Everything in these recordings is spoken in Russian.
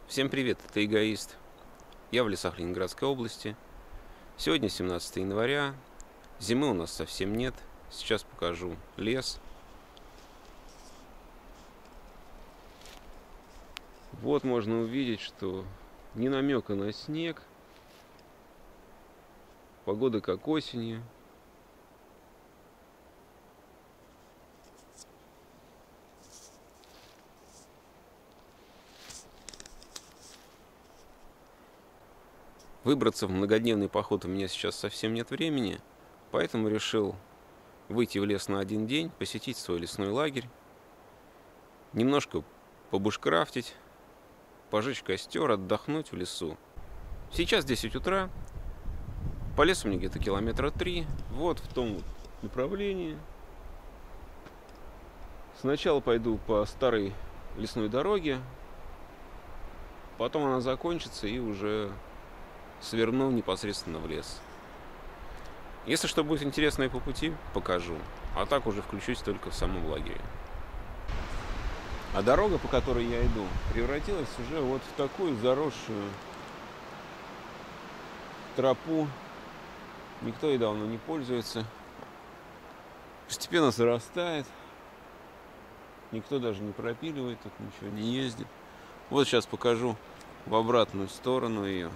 Всем привет, это Эгоист. Я в лесах Ленинградской области. Сегодня 17 января. Зимы у нас совсем нет. Сейчас покажу лес. Вот можно увидеть, что ни намека на снег. Погода как осенью. Выбраться в многодневный поход у меня сейчас совсем нет времени, поэтому решил выйти в лес на один день, посетить свой лесной лагерь, немножко побушкрафтить, пожечь костер, отдохнуть в лесу. Сейчас 10 утра, по лесу мне где-то километра 3, вот в том вот направлении. Сначала пойду по старой лесной дороге, потом она закончится и уже сверну непосредственно в лес. Если что будет интересное по пути, покажу. А так уже включусь только в самом лагере. А дорога, по которой я иду, превратилась уже вот в такую заросшую тропу. Никто ей давно не пользуется. Постепенно зарастает. Никто даже не пропиливает, тут ничего не ездит. Вот сейчас покажу в обратную сторону ее.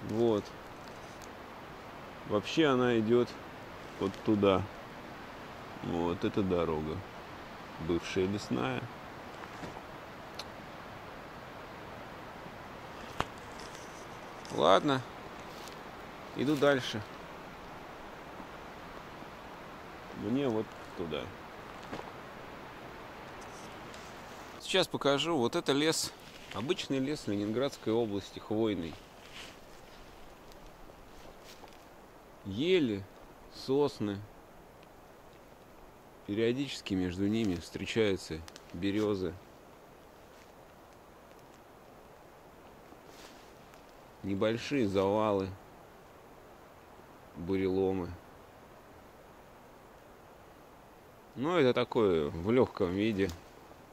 Вот. Вообще она идет вот туда. Вот эта дорога. Бывшая лесная. Ладно. Иду дальше. Мне вот туда. Сейчас покажу. Вот это лес. Обычный лес Ленинградской области, хвойный. Ели, сосны. Периодически между ними встречаются березы. Небольшие завалы, буреломы. Но это такое в легком виде.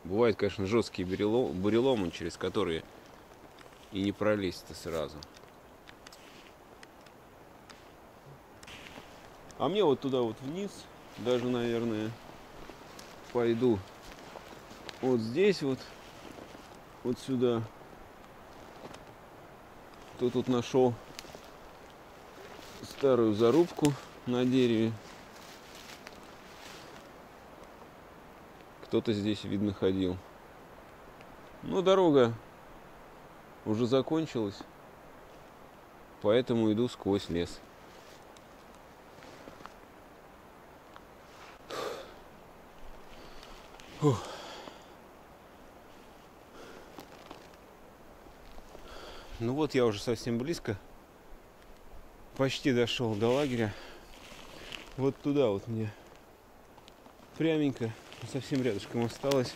Бывают, конечно, жесткие буреломы, через которые и не пролезть-то сразу. А мне вот туда вот вниз, даже, наверное, пойду вот здесь вот, вот сюда. Кто тут нашел старую зарубку на дереве. Кто-то здесь, видно, ходил. Но дорога уже закончилась, поэтому иду сквозь лес. Фух. Ну вот я уже совсем близко. Почти дошел до лагеря. Вот туда вот мне пряменько, совсем рядышком осталось.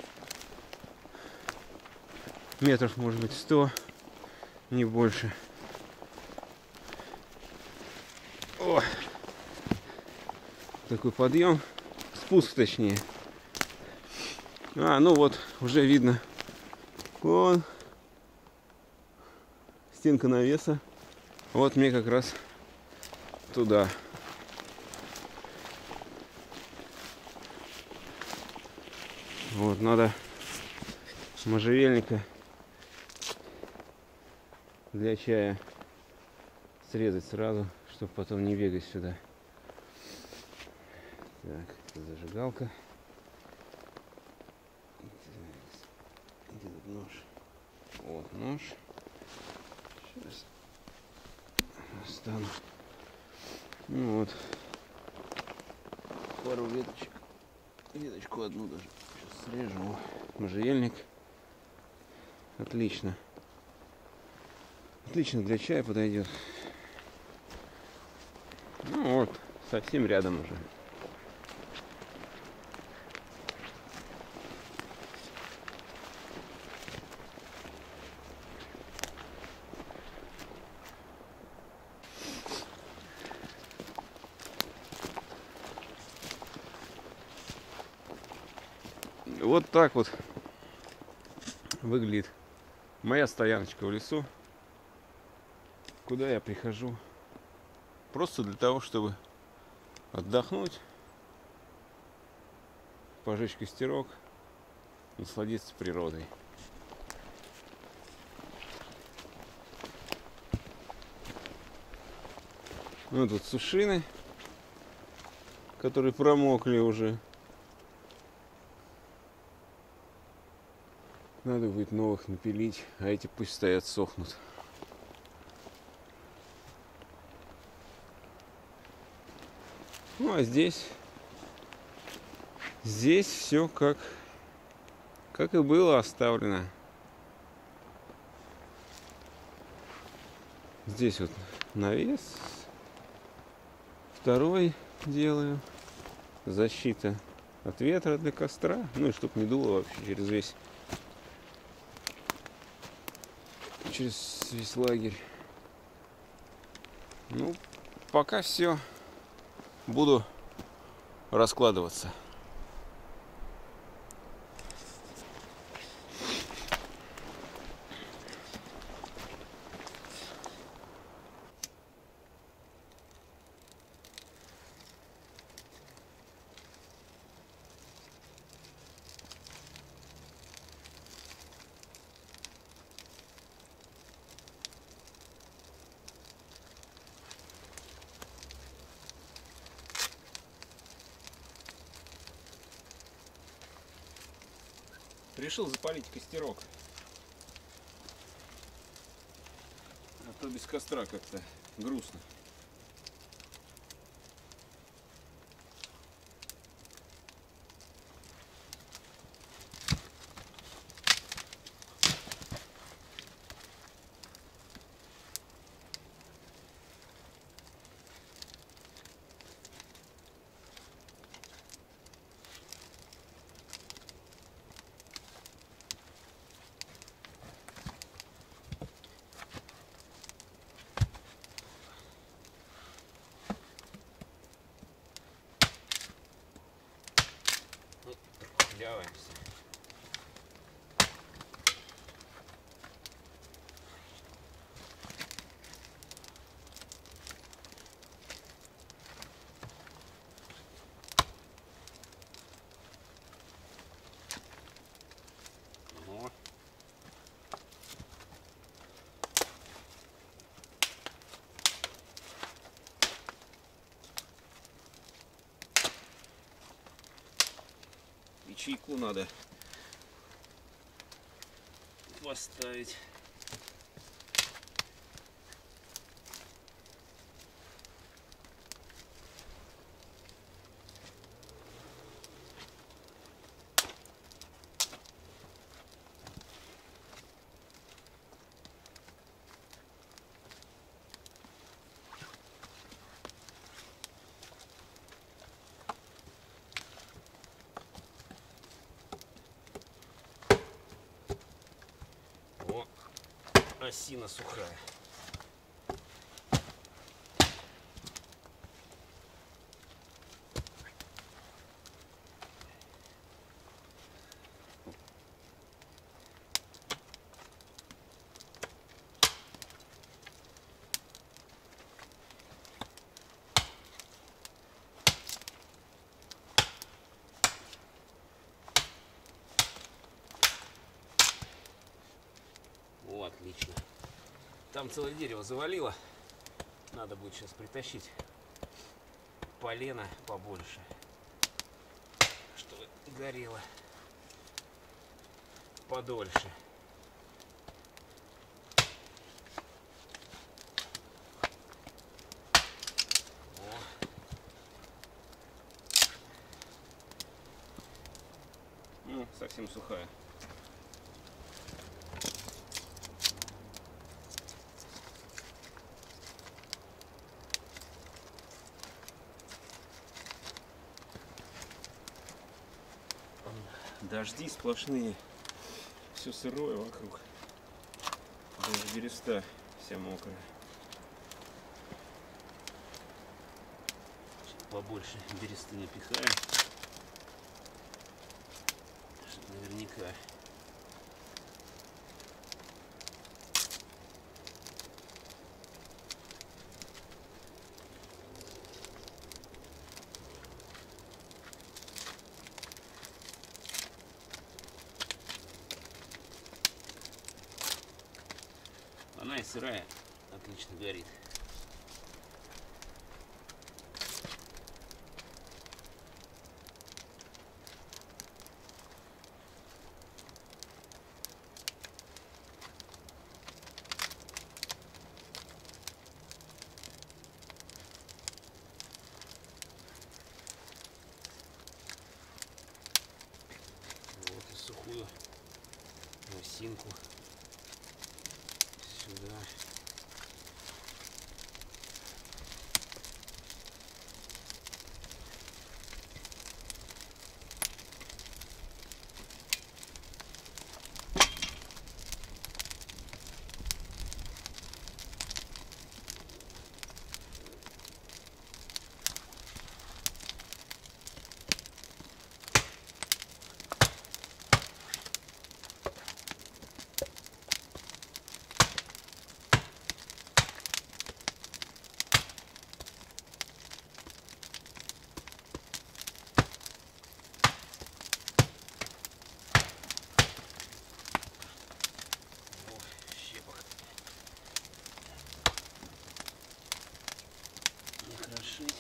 Метров, может быть, 100, не больше. О! Такой подъем, спуск точнее. Ну вот, уже видно. Вон стенка навеса. Вот мне как раз туда. Вот, надо можжевельника для чая срезать сразу, чтобы потом не бегать сюда. Так, это зажигалка. Где тут нож? Вот нож. Сейчас достану. Ну вот. Пару веточек. Веточку одну даже. Сейчас срежу. Можжевельник. Отлично. Отлично для чая подойдет. Ну вот, совсем рядом уже. Вот так вот выглядит Моя стояночка в лесу, куда я прихожу просто для того, чтобы отдохнуть, пожечь костерок, насладиться природой. Ну, тут сушины, которые промокли уже. Надо будет новых напилить, а эти пусть стоят, сохнут. Ну, а здесь все как и было оставлено. Здесь вот навес. Второй делаю. Защита от ветра для костра. Ну и чтоб не дуло вообще через весь лагерь. Ну, пока все. Буду раскладываться. Решил запалить костерок. А то без костра как-то грустно. Даваемся. Чайку надо поставить. Осина сухая. О, отлично. Там целое дерево завалило. Надо будет сейчас притащить полено побольше, чтобы горело подольше. Ну, совсем сухая. Дожди сплошные, все сырое вокруг, даже береста вся мокрая. Побольше бересты напихаем, чтобы наверняка. Она и сырая отлично горит. Вот и сухую осинку сюда. Накрошить.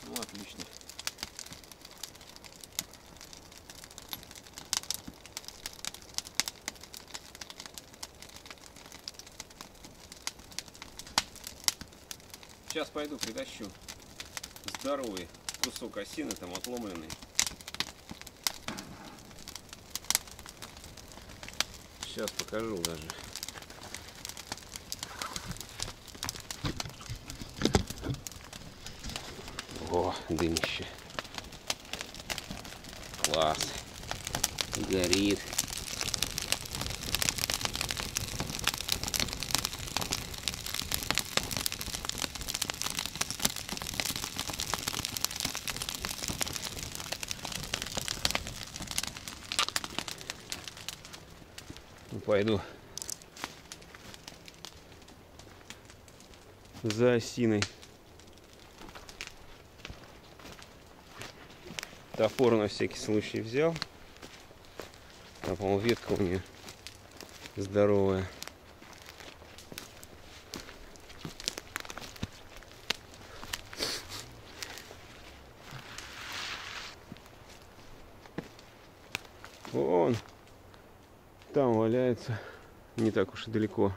Ну, отлично. Сейчас пойду притащу здоровый кусок осины, там отломленный. Сейчас покажу даже. О, дымище. Класс. Горит. Пойду за осиной. Топор на всякий случай взял. Там, по-моему, ветка у нее здоровая. Вон там валяется, не так уж и далеко.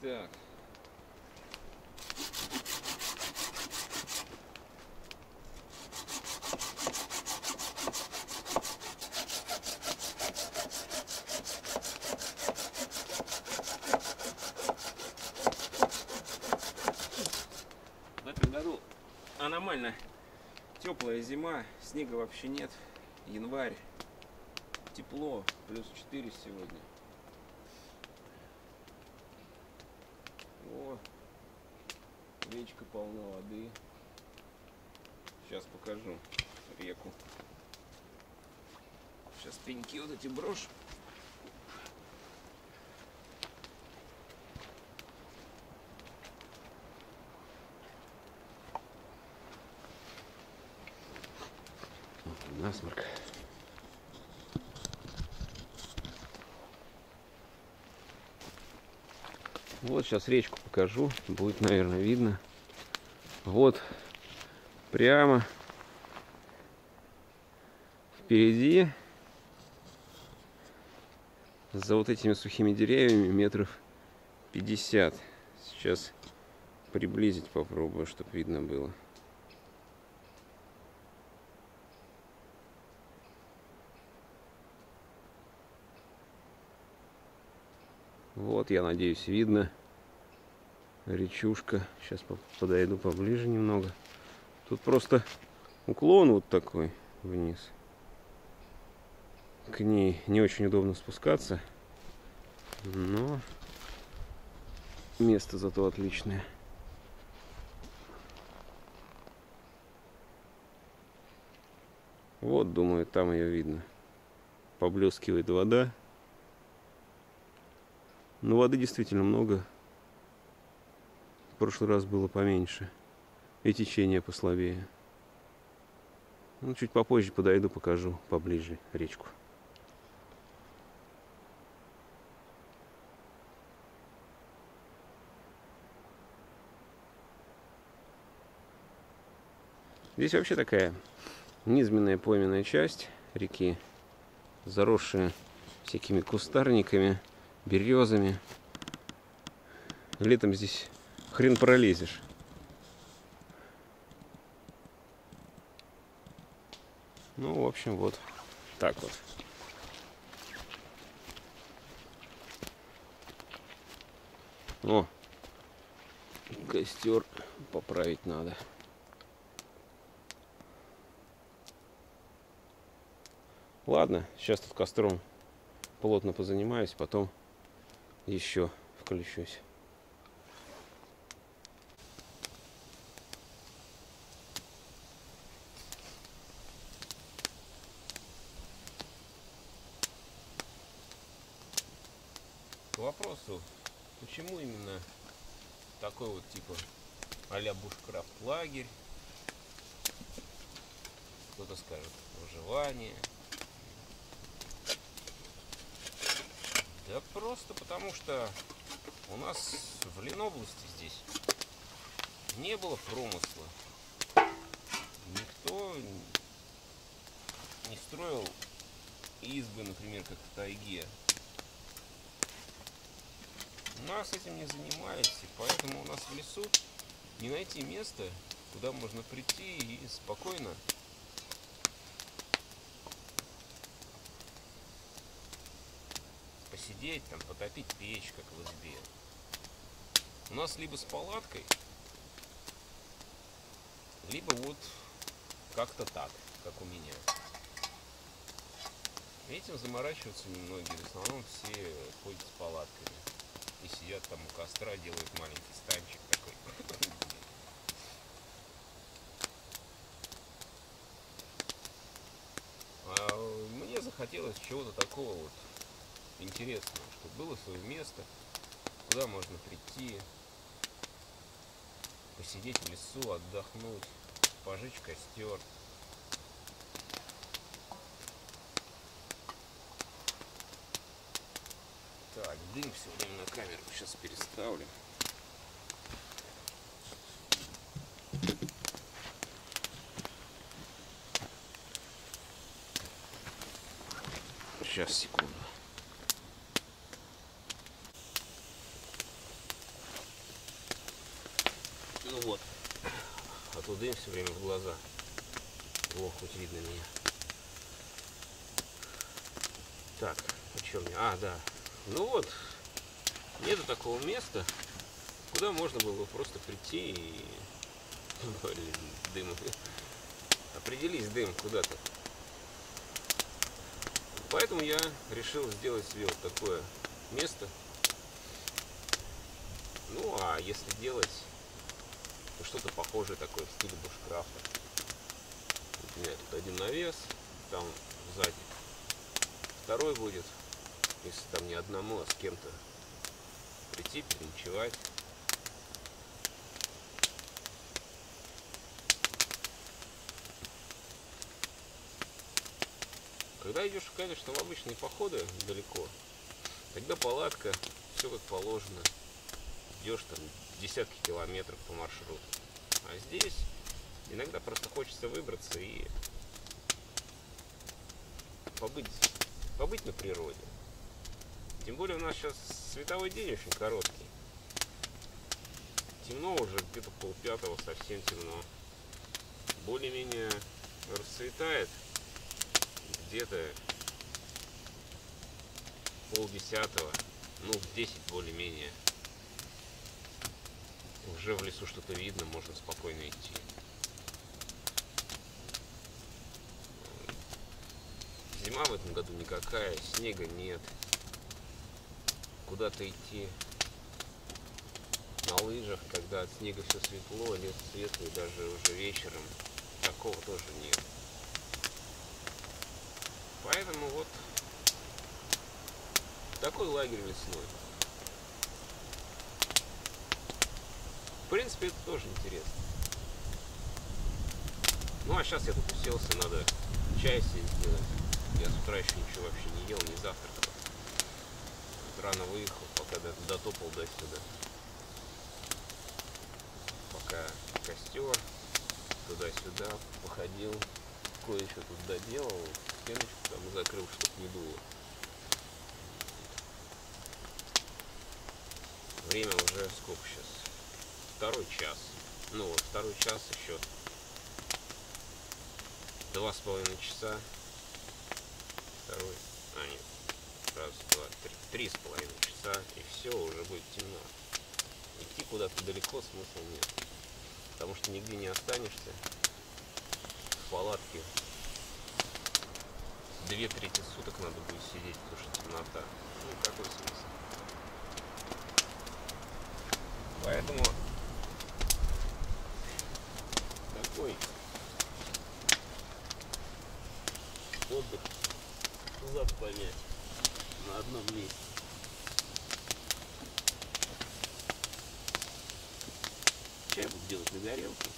Так. В этом году аномально теплая зима, снега вообще нет. Январь, тепло, +4 сегодня. О, речка полна воды. Сейчас покажу реку. Сейчас пеньки вот эти брошу. Насморк. Вот сейчас речку покажу, будет, наверное, видно. Вот прямо впереди, за вот этими сухими деревьями, метров 50. Сейчас приблизить попробую, чтобы видно было. Вот, я надеюсь, видно. Речушка. Сейчас подойду поближе немного. Тут просто уклон вот такой вниз. К ней не очень удобно спускаться. Но место зато отличное. Вот, думаю, там ее видно. Поблескивает вода. Но воды действительно много. В прошлый раз было поменьше. И течение послабее. Ну, чуть попозже подойду, покажу поближе речку. Здесь вообще такая низменная пойменная часть реки, заросшая всякими кустарниками, березами. Летом здесь хрен пролезешь. Ну, в общем, вот так вот. О, костер поправить надо. Ладно, сейчас тут костром плотно позанимаюсь, потом еще включусь. К вопросу, почему именно такой вот типа а-ля бушкрафт лагерь? Кто-то скажет выживание. Да просто потому что у нас в Ленобласти здесь не было промысла. Никто не строил избы, например, как в тайге. У нас этим не занимались, и поэтому у нас в лесу не найти место, куда можно прийти и спокойно посидеть, там, потопить печь, как в избе. У нас либо с палаткой, либо вот как-то так, как у меня. Этим заморачиваются немногие, в основном все ходят с палатками и сидят там у костра, делают маленький станчик такой. А мне захотелось чего-то такого вот интересного, чтобы было свое место, куда можно прийти, посидеть в лесу, отдохнуть, пожечь костер. Так, дым все время на камеру сейчас переставлю. Сейчас, секунду. Вот. А то дым все время в глаза. О, хоть видно меня. Так, о чем я? А, да. Ну вот, нету такого места, куда можно было бы просто прийти и... Блин, дым. Определись, дым, куда-то. Поэтому я решил сделать себе вот такое место. Ну, а если делать что-то похожее такое в стиле бушкрафта. У меня тут один навес, там сзади второй будет, если там не одному, а с кем-то прийти, переночевать. Когда идешь, конечно, в обычные походы далеко, тогда палатка, все как положено, идешь там десятки километров по маршруту. А здесь иногда просто хочется выбраться и побыть на природе. Тем более у нас сейчас световой день очень короткий. Темно уже, где-то 4:30, совсем темно. Более-менее расцветает где-то 9:30, ну в 10 более-менее. Уже в лесу что-то видно, можно спокойно идти. Зима в этом году никакая, снега нет. Куда-то идти на лыжах, когда от снега все светло, лес светлый, даже уже вечером, такого тоже нет. Поэтому вот такой лагерь лесной. В принципе, это тоже интересно. Ну а сейчас я тут уселся, надо чай себе сделать. Я с утра еще ничего вообще не ел, не завтракал. Рано выехал, пока дотопал до сюда. Пока костер, туда-сюда походил, кое-что тут доделал, стеночку там закрыл, чтоб не дуло. Время уже сколько сейчас? 2 час. Ну вот 2 час еще 2,5 часа. Второй. А нет. Раз, два, три. 3,5 часа. И все, уже будет темно. Идти куда-то далеко смысла нет. Потому что нигде не останешься. В палатке 2/3 суток надо будет сидеть, потому что темнота. Ну какой смысл? Поэтому такой отдых зад помять на одном месте. Чай буду делать на горелке.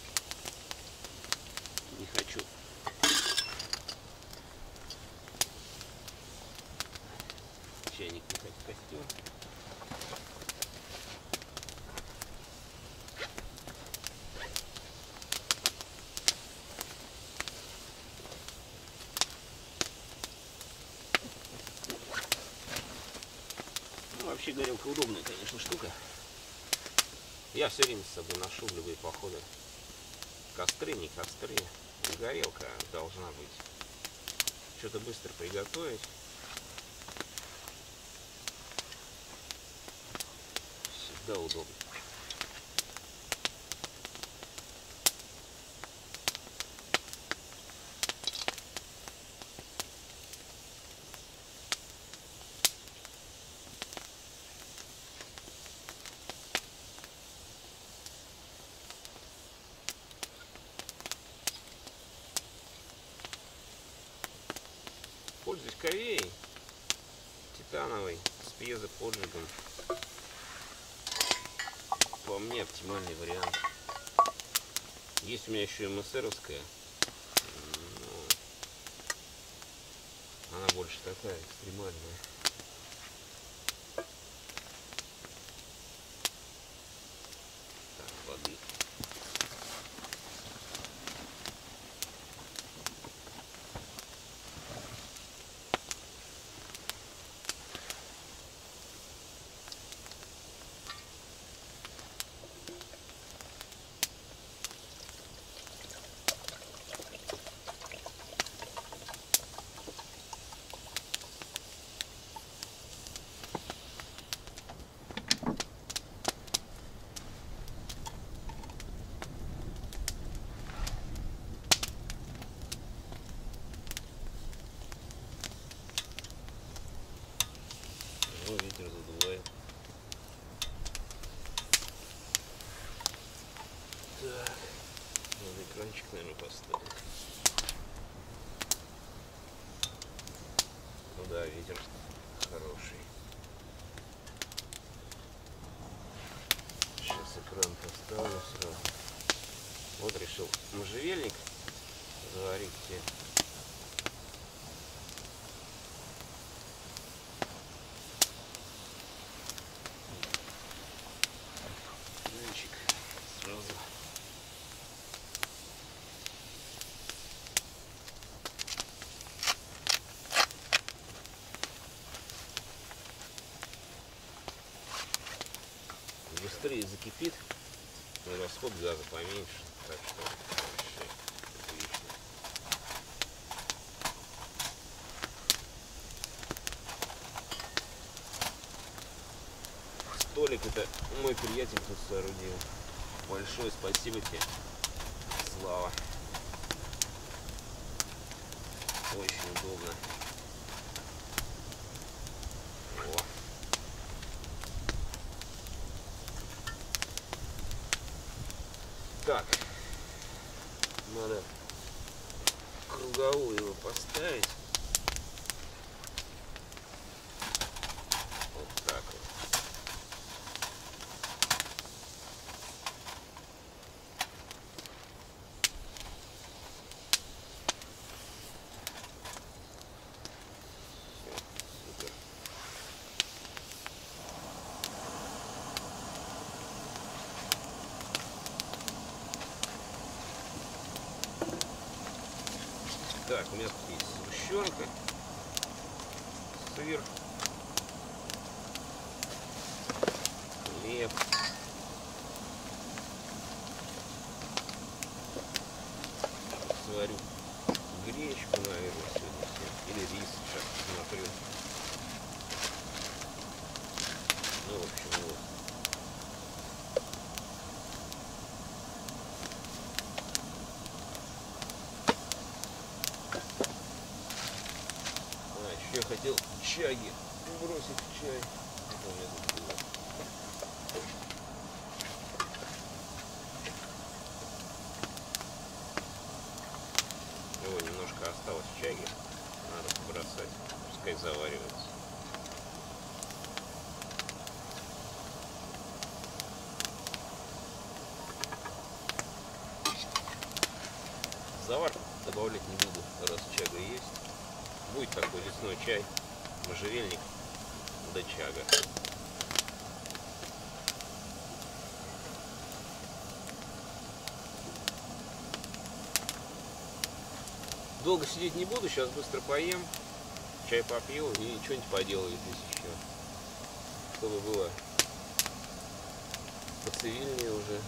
Не хочу. Чайник не хочу, костер. Вообще горелка удобная, конечно, штука. Я все время с собой ношу в любые походы. Костры, не костры. Горелка должна быть. Что-то быстро приготовить. Всегда удобно. Пользуюсь ковеей титановой с пьезоподжигом. По мне оптимальный вариант. Есть у меня еще и МСРовская. Она больше такая экстремальная. Так, воды. ветер задувает. Так, надо экранчик, наверное, поставить. Ну да, ветер хороший. Сейчас экран поставлю сразу. Вот решил можжевельник заварить себе. Экранчик сразу. Быстрее закипит, но расход газа поменьше, так что вообще отлично. Столик это мой приятель тут соорудил. Большое спасибо тебе, Слава. Очень удобно. О. Так, надо круговую его поставить. Вот так вот. Все, супер. Так, у меня тут есть сгущенка, сыр, хлеб. Сварю гречку, наверное, сегодня. Или рис, сейчас посмотрю. Ну, в общем, вот. Я хотел чаги бросить в чай. Это у меня тут было. О, немножко осталось чаги. Надо побросать. Пускай заваривается. Завар добавлять не буду, раз чага есть. Будет такой лесной чай, можжевельник да чага. Долго сидеть не буду, сейчас быстро поем, чай попью и что-нибудь поделаю здесь еще. Чтобы было поцивильнее уже,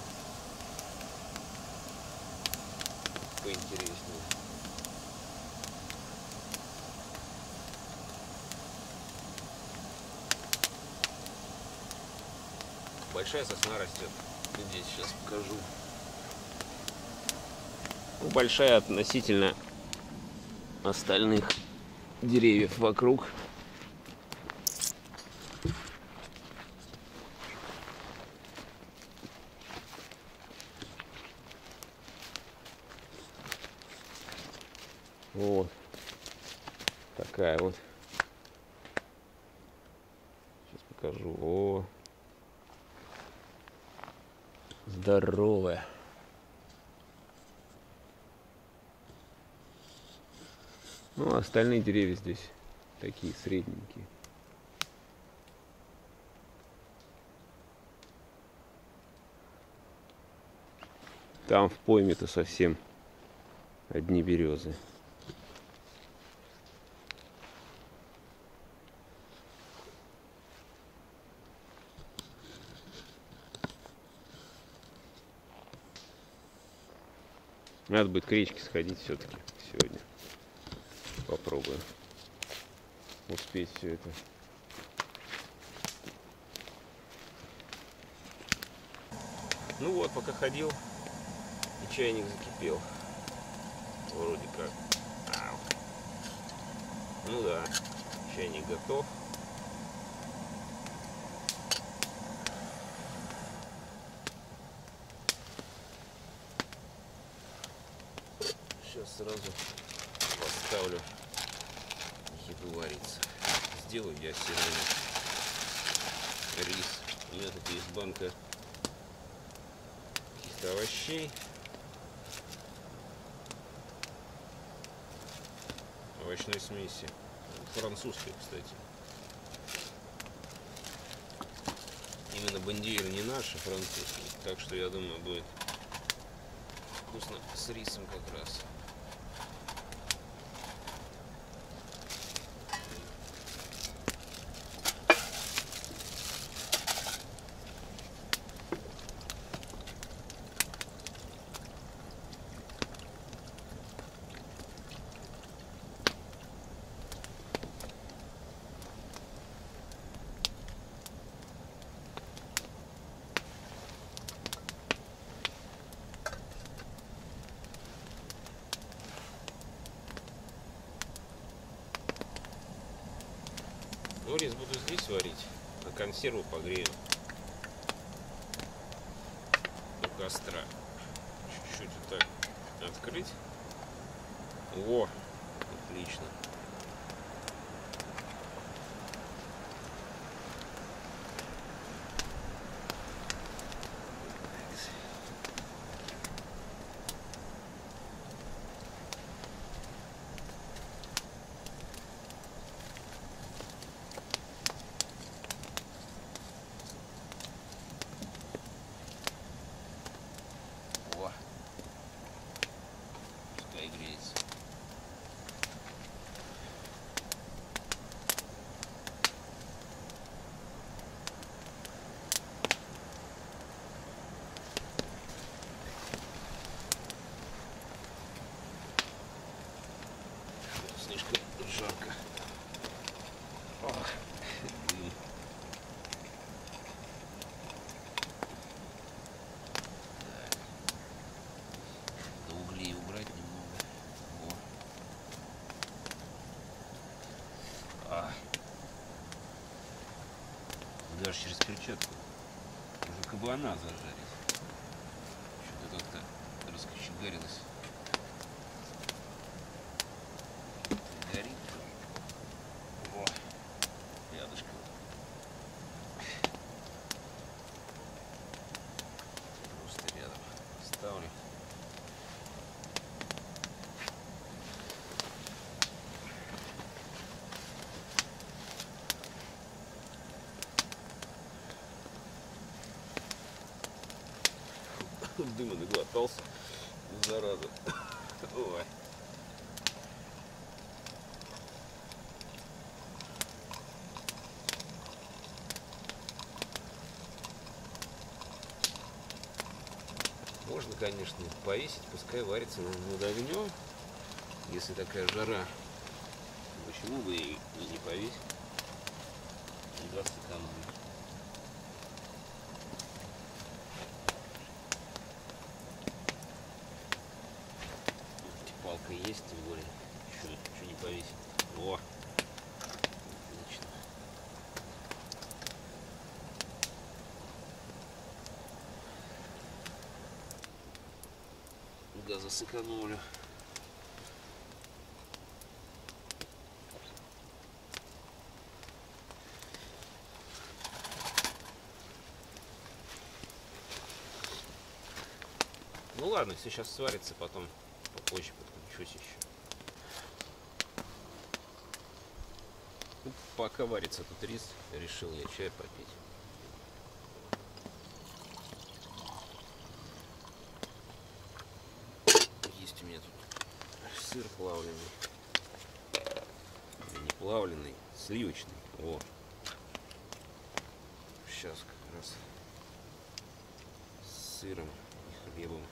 поинтереснее. Большая сосна растет. Здесь сейчас покажу. Большая относительно остальных деревьев вокруг. Вот такая вот. Сейчас покажу. О, здоровая. Ну, остальные деревья здесь такие средненькие. Там в пойме-то совсем одни березы. Надо будет к речке сходить все-таки сегодня. Попробуем успеть все это. Ну вот, пока ходил, и чайник закипел. Вроде как. Ну да, чайник готов. сразу поставлю еду вариться. Сделаю я сегодня рис. У меня тут есть банка каких-то овощей. Овощной смеси. Французской, кстати. Именно бондюэль не наш, а французский. Так что я думаю, будет вкусно с рисом как раз. Ну, рис буду здесь варить, а консерву погрею у костра. Чуть-чуть вот так открыть. О, отлично. Пускай греется. Слишком жарко. Ох, дым. Так. До углей убрать немного. О. Даже через перчатку уже кабана зажарить. Что-то как-то раскочегарилось. Горит. О, рядышком. Просто рядом ставлю. Дыма наглотался, зараза. Ой. Можно, конечно, повесить, пускай варится над огнем, если такая жара. Почему бы и не повесить? Газ сэкономить. Палка есть, тем более. Что не повесить. О! Отлично. Газа сэкономлю. Ну ладно, все сейчас сварится, потом попозже подключусь еще. Ну, пока варится тут рис, решил я чай попить. Есть у меня тут сыр плавленый. Не плавленый, сливочный. О. Сейчас как раз с сыром и хлебом.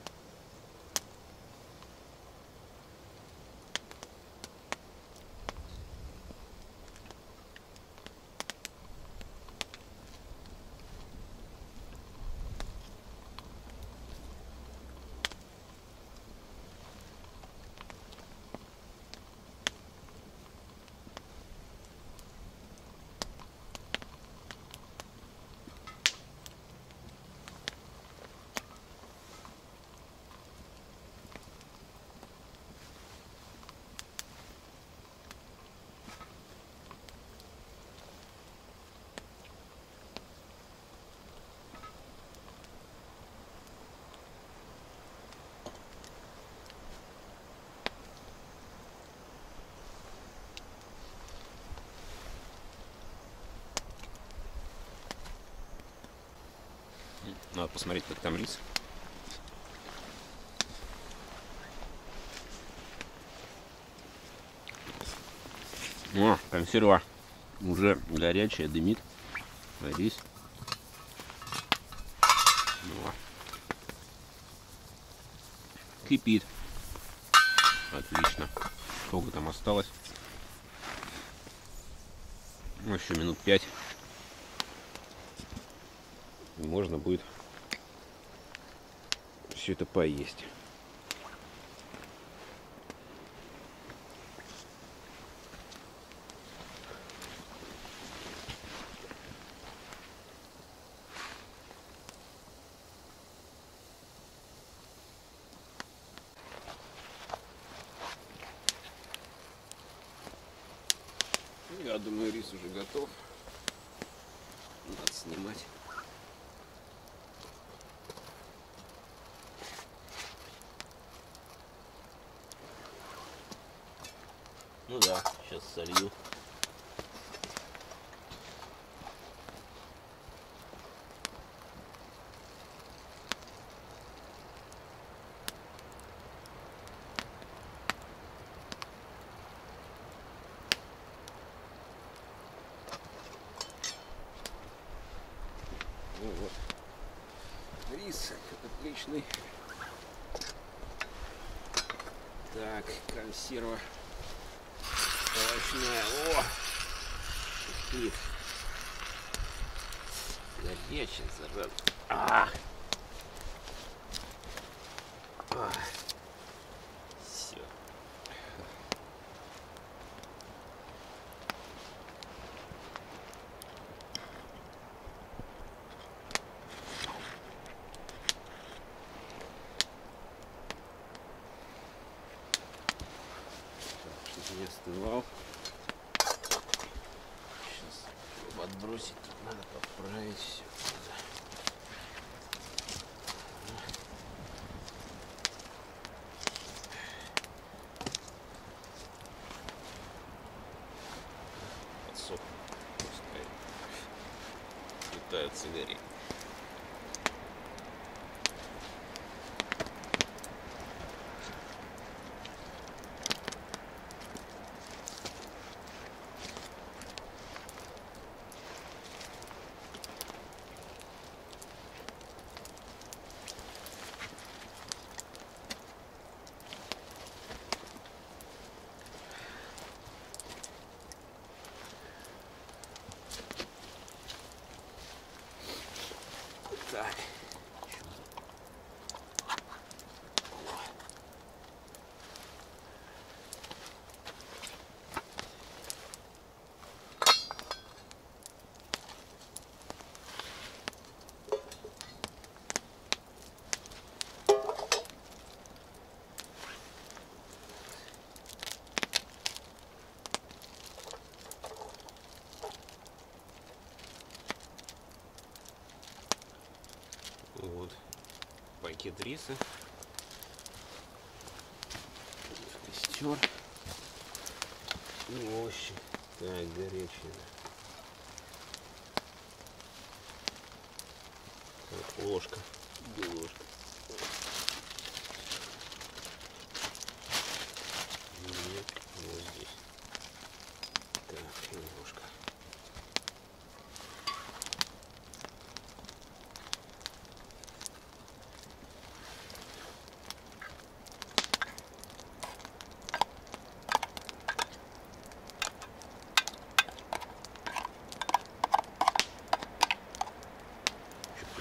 Надо посмотреть, как там рис. О, консерва уже горячая, дымит. Рис. О. Кипит. Отлично. Сколько там осталось? Ну, еще минут 5. И можно будет все это поесть. Я думаю, рис уже готов. Надо снимать. Ну да, сейчас солью. Ну вот. Рис отличный. Так, консерва овощная. О! Шипит. Горячая, зараза. Все. Не остывал. Сейчас чтобы отбросить, тут надо поправить все. Подсох. Пускай пытаются гореть. Так. Вот пакет риса. Костер. И овощи. Так, горячие. Так, ложка. Где ложка? Нет, вот здесь. Так, и ложка.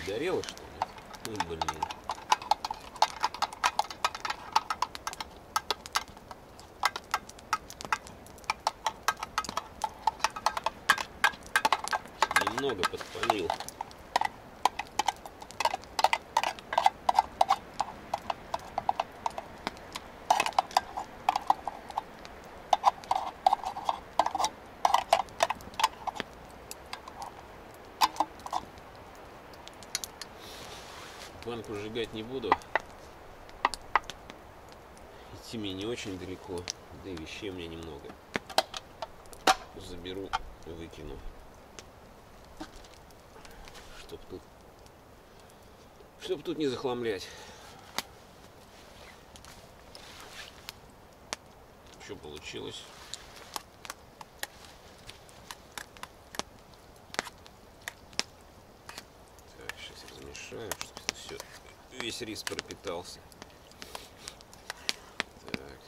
Горело, что ли? Ну, блин. Немного подпалил. Банку сжигать не буду. Идти мне не очень далеко, да и вещей у меня немного. Заберу, выкину. Чтоб тут чтобы тут не захламлять. Что получилось? Так, сейчас размешаю, чтобы все, весь рис пропитался. Так.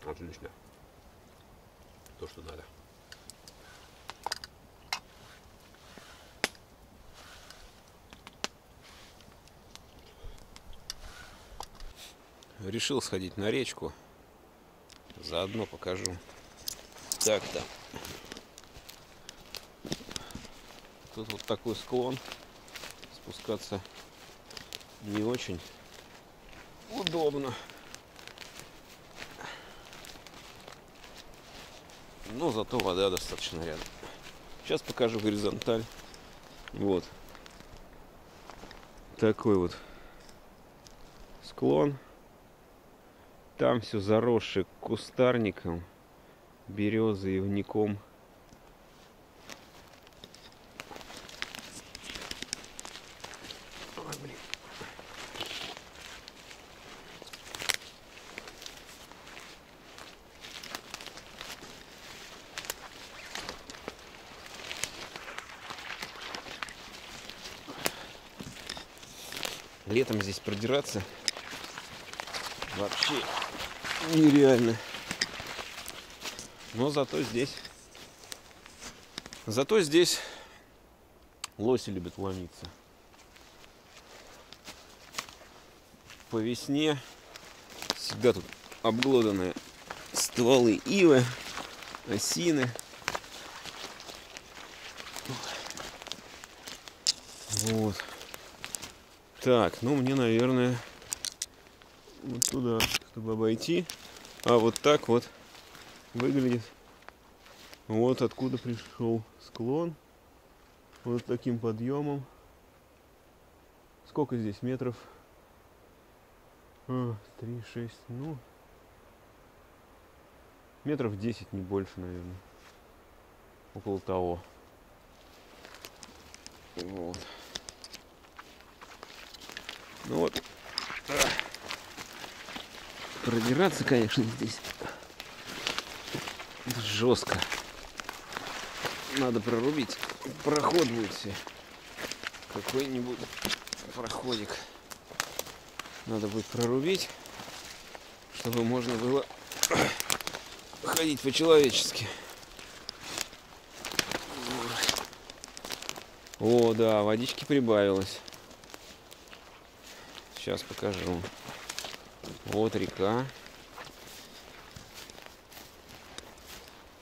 Отлично. То, что надо. Решил сходить на речку. Заодно покажу. Так-то. Тут вот такой склон. Спускаться не очень удобно. Но зато вода достаточно рядом. Сейчас покажу горизонталь. Вот. Такой вот склон. Там все заросшее кустарником, березой, ивником. Ой, блин. Летом здесь продираться вообще нереально. Но зато здесь лоси любят ломиться. По весне всегда тут обглоданные стволы ивы, осины. Вот. Так, ну мне, наверное, вот туда, чтобы обойти. А вот так вот выглядит. Вот откуда пришел склон. Вот таким подъемом. Сколько здесь метров? 3, 6, ну, метров 10, не больше, наверное. Около того. Вот. Ну вот. Продираться, конечно, здесь жестко. Надо прорубить. Проход будет все. Какой-нибудь проходик. Надо будет прорубить, чтобы можно было ходить по-человечески. О, да, водички прибавилось. Сейчас покажу. Вот река.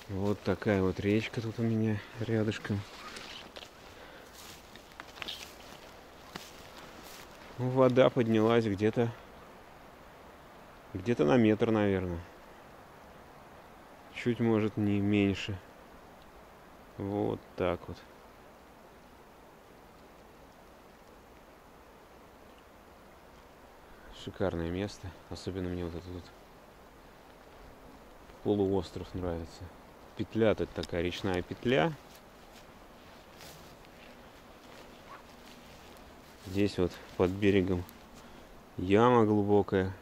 Вот такая вот речка тут у меня рядышком. Вода поднялась где-то на метр, наверное. Чуть, может, не меньше. Вот так вот. Шикарное место. Особенно мне вот этот вот полуостров нравится. Петля тут такая, речная петля. Здесь вот под берегом яма глубокая.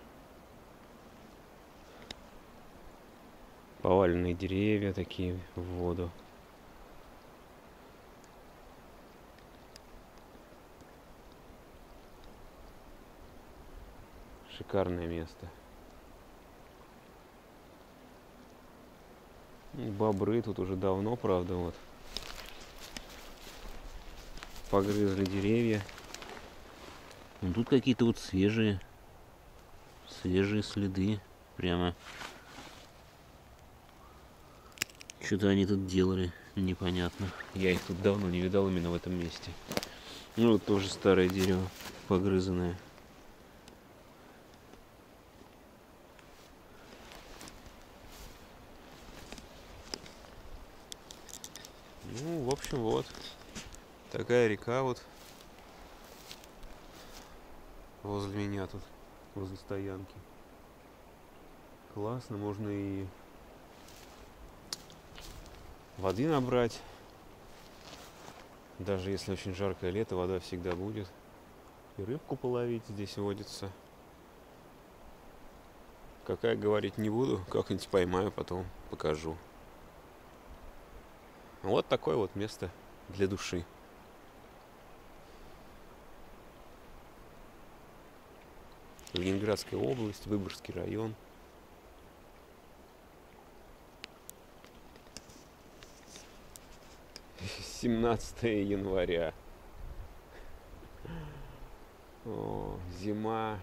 Поваленные деревья такие в воду. Шикарное место. И бобры тут уже давно, правда, вот. Погрызли деревья. Ну, тут какие-то вот свежие следы. Прямо. Что-то они тут делали, непонятно. Я их тут давно не видал именно в этом месте. Ну, вот тоже старое дерево, погрызанное. Ну, в общем, вот. Такая река вот. возле меня тут, возле стоянки. Классно, можно и воды набрать. Даже если очень жаркое лето, вода всегда будет. И рыбку половить здесь водится. Какая, говорить не буду, как-нибудь поймаю, потом покажу. Вот такое вот место для души. Ленинградская область, Выборгский район. 17 января. О, зима.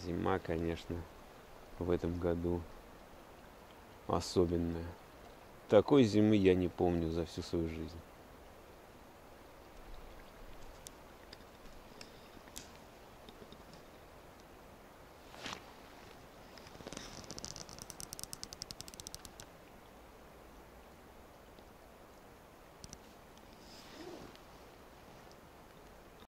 Зима, конечно, в этом году особенная. Такой зимы я не помню за всю свою жизнь.